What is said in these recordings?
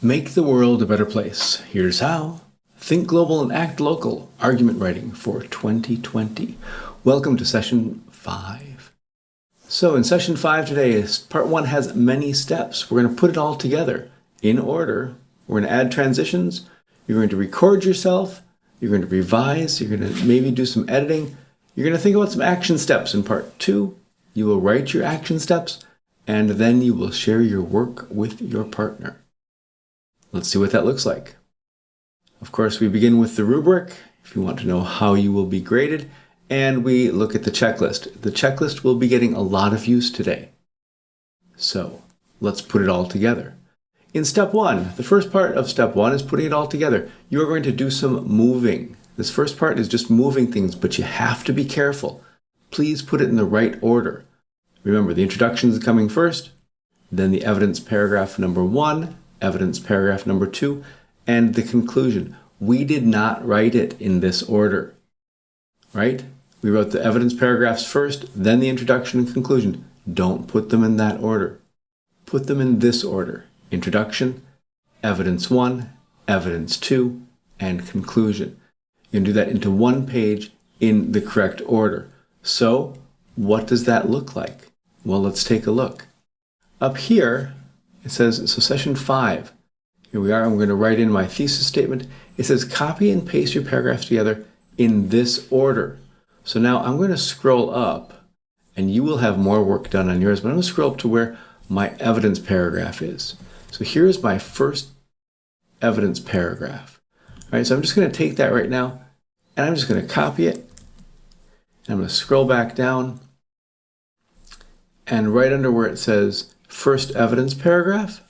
Make the world a better place. Here's how. Think global and act local. Argument writing for 2020. Welcome to session 5. So in session 5 today, part 1 has many steps. We're going to put it all together in order. We're going to add transitions. You're going to record yourself. You're going to revise. You're going to maybe do some editing. You're going to think about some action steps in part 2. You will write your action steps, and then you will share your work with your partner. Let's see what that looks like. Of course, we begin with the rubric, if you want to know how you will be graded, and we look at the checklist. The checklist will be getting a lot of use today. So let's put it all together. In step 1, the first part of step 1 is putting it all together. You are going to do some moving. This first part is just moving things, but you have to be careful. Please put it in the right order. Remember, the introduction is coming first, then the evidence paragraph number 1, evidence paragraph number 2, and the conclusion. We did not write it in this order, right? We wrote the evidence paragraphs first, then the introduction and conclusion. Don't put them in that order. Put them in this order. Introduction, evidence 1, evidence 2, and conclusion. You can do that into one page in the correct order. So, what does that look like? Well, let's take a look. Up here, it says, so session 5, here we are, I'm going to write in my thesis statement. It says copy and paste your paragraphs together in this order. So now I'm going to scroll up, and you will have more work done on yours, but I'm going to scroll up to where my evidence paragraph is. So here's my first evidence paragraph. All right, so I'm just going to take that right now, and I'm just going to copy it. And I'm going to scroll back down, and right under where it says first evidence paragraph,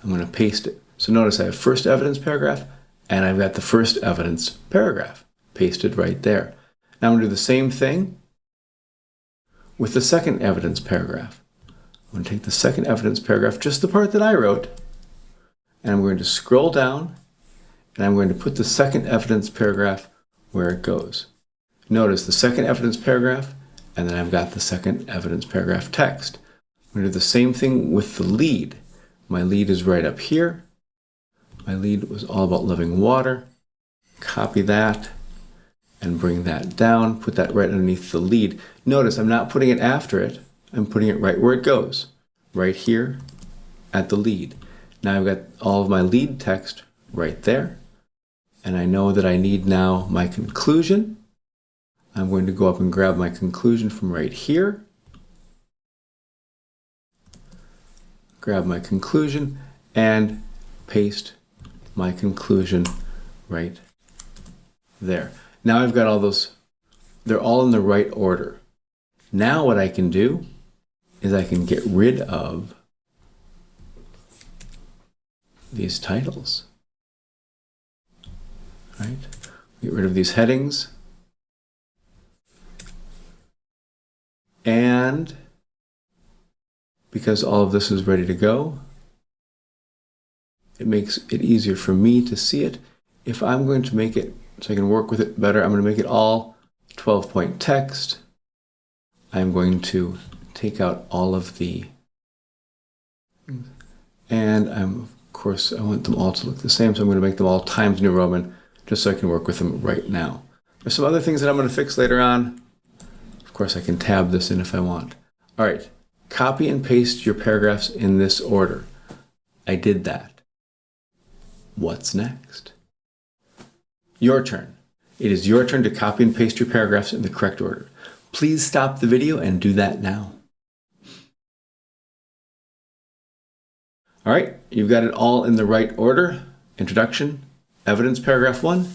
I'm going to paste it. So notice I have first evidence paragraph, and I've got the first evidence paragraph pasted right there. Now I'm going to do the same thing with the second evidence paragraph. I'm going to take the second evidence paragraph, just the part that I wrote, and I'm going to scroll down, and I'm going to put the second evidence paragraph where it goes. Notice the second evidence paragraph, and then I've got the second evidence paragraph text. I'm going to do the same thing with the lead. My lead is right up here. My lead was all about living water. Copy that and bring that down. Put that right underneath the lead. Notice I'm not putting it after it. I'm putting it right where it goes. Right here at the lead. Now I've got all of my lead text right there. And I know that I need now my conclusion. I'm going to go up and grab my conclusion from right here. Grab my conclusion and paste my conclusion right there. Now I've got all those, they're all in the right order. Now what I can do is I can get rid of these titles, right? Get rid of these headings. And because all of this is ready to go, it makes it easier for me to see it. If I'm going to make it so I can work with it better, I'm going to make it all 12-point text. I'm going to take out all of the, and of course, I want them all to look the same, so I'm going to make them all Times New Roman, just so I can work with them right now. There's some other things that I'm going to fix later on. Of course, I can tab this in if I want. All right. Copy and paste your paragraphs in this order. I did that. What's next? Your turn. It is your turn to copy and paste your paragraphs in the correct order. Please stop the video and do that now. All right, you've got it all in the right order. Introduction, evidence paragraph 1,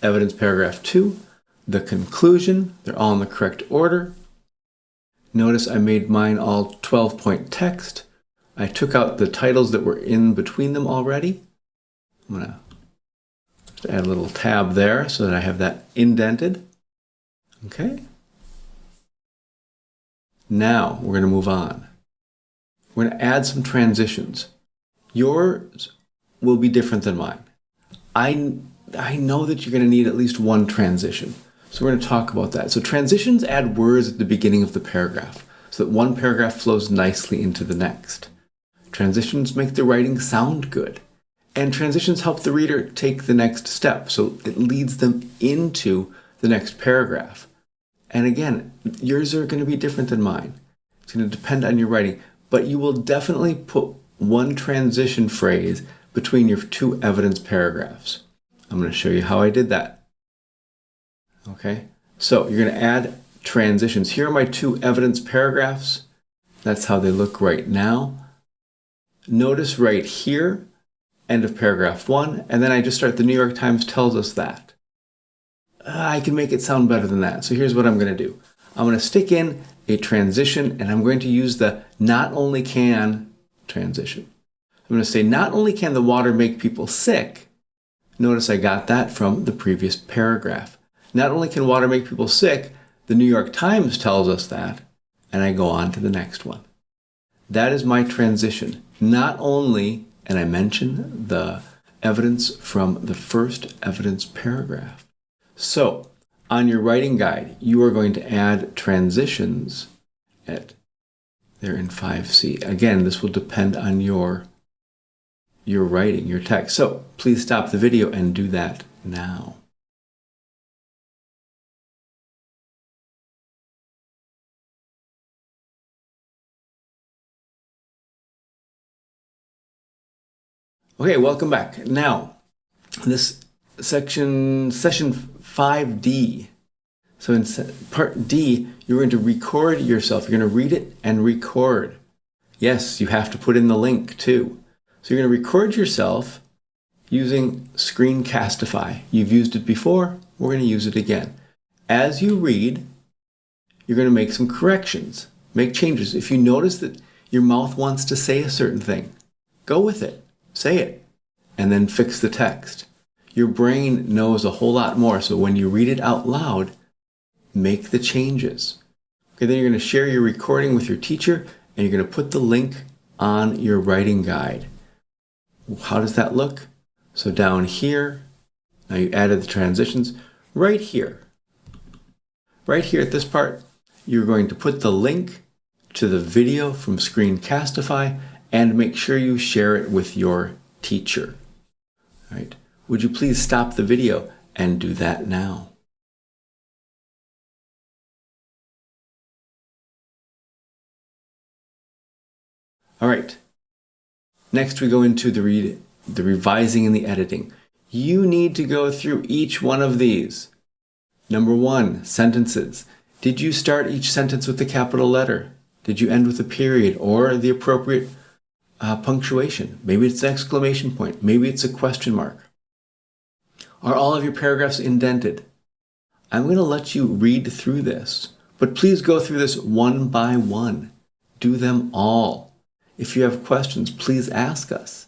evidence paragraph 2, the conclusion, they're all in the correct order. Notice I made mine all 12-point text. I took out the titles that were in between them already. I'm going to add a little tab there so that I have that indented. Okay. Now we're going to move on. We're going to add some transitions. Yours will be different than mine. I know that you're going to need at least one transition. So we're going to talk about that. So transitions add words at the beginning of the paragraph so that one paragraph flows nicely into the next. Transitions make the writing sound good. And transitions help the reader take the next step, so it leads them into the next paragraph. And again, yours are going to be different than mine. It's going to depend on your writing, but you will definitely put one transition phrase between your two evidence paragraphs. I'm going to show you how I did that. Okay, so you're going to add transitions. Here are my two evidence paragraphs. That's how they look right now. Notice right here, end of paragraph 1, and then I just start, the New York Times tells us that. I can make it sound better than that. So here's what I'm going to do. I'm going to stick in a transition, and I'm going to use the not only can transition. I'm going to say, not only can the water make people sick. Notice I got that from the previous paragraph. Not only can water make people sick, the New York Times tells us that, and I go on to the next one. That is my transition. Not only, and I mention the evidence from the first evidence paragraph. So, on your writing guide, you are going to add transitions there in 5C. Again, this will depend on your writing, your text. So, please stop the video and do that now. Okay, welcome back. Now, this session 5D. So in part D, you're going to record yourself. You're going to read it and record. Yes, you have to put in the link too. So you're going to record yourself using Screencastify. You've used it before. We're going to use it again. As you read, you're going to make some corrections, make changes. If you notice that your mouth wants to say a certain thing, go with it. Say it, and then fix the text. Your brain knows a whole lot more, so when you read it out loud, make the changes. Okay, then you're going to share your recording with your teacher, and you're going to put the link on your writing guide. How does that look? So down here, now you added the transitions. Right here at this part, you're going to put the link to the video from Screencastify, and make sure you share it with your teacher. All right. Would you please stop the video and do that now? All right. Next we go into the revising and the editing. You need to go through each one of these. Number 1, sentences. Did you start each sentence with the capital letter? Did you end with a period or the appropriate punctuation? Maybe it's an exclamation point. Maybe it's a question mark. Are all of your paragraphs indented? I'm going to let you read through this, but please go through this one by one. Do them all. If you have questions, please ask us.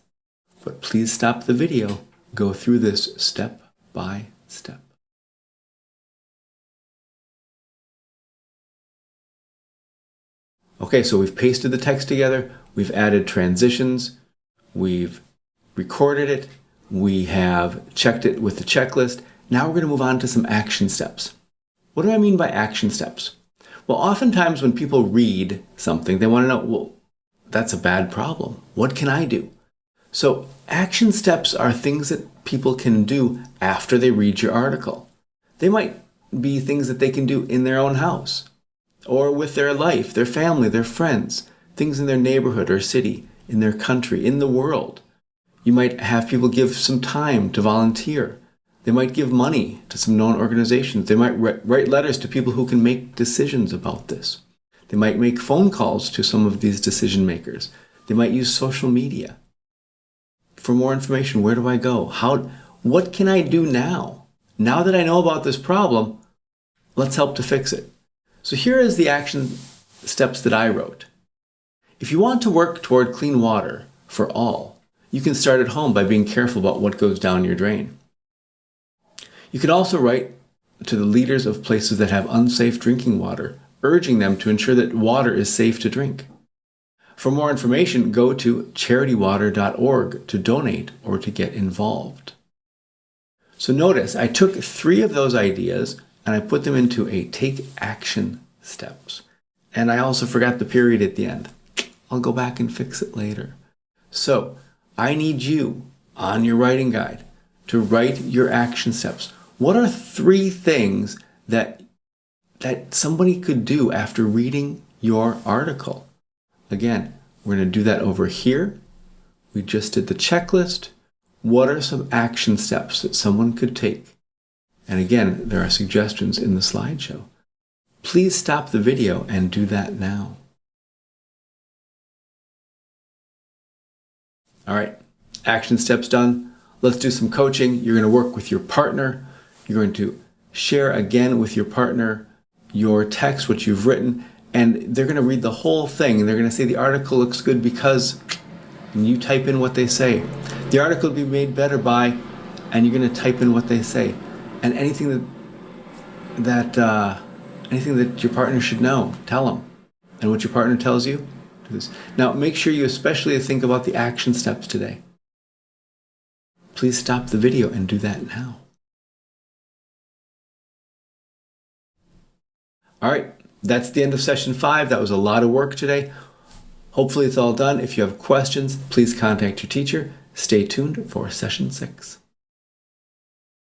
But please stop the video. Go through this step by step. Okay, so we've pasted the text together, we've added transitions, we've recorded it, we have checked it with the checklist. Now we're going to move on to some action steps. What do I mean by action steps? Well, oftentimes when people read something, they want to know, well, that's a bad problem. What can I do? So action steps are things that people can do after they read your article. They might be things that they can do in their own house, or with their life, their family, their friends, things in their neighborhood or city, in their country, in the world. You might have people give some time to volunteer. They might give money to some known organizations. They might write letters to people who can make decisions about this. They might make phone calls to some of these decision makers. They might use social media. For more information, where do I go? What can I do now? Now that I know about this problem, let's help to fix it. So here is the action steps that I wrote. If you want to work toward clean water for all, you can start at home by being careful about what goes down your drain. You could also write to the leaders of places that have unsafe drinking water, urging them to ensure that water is safe to drink. For more information, go to charitywater.org to donate or to get involved. So notice, I took 3 of those ideas and I put them into a take action steps. And I also forgot the period at the end. I'll go back and fix it later. So I need you on your writing guide to write your action steps. What are 3 things that somebody could do after reading your article? Again, we're going to do that over here. We just did the checklist. What are some action steps that someone could take? And again, there are suggestions in the slideshow. Please stop the video and do that now. All right, action steps done. Let's do some coaching. You're going to work with your partner. You're going to share again with your partner your text, what you've written, and they're going to read the whole thing. And they're going to say the article looks good because, and you type in what they say. The article will be made better by, and you're going to type in what they say. And anything that your partner should know, tell them. And what your partner tells you, do this. Now, make sure you especially think about the action steps today. Please stop the video and do that now. All right, that's the end of session 5. That was a lot of work today. Hopefully it's all done. If you have questions, please contact your teacher. Stay tuned for session 6.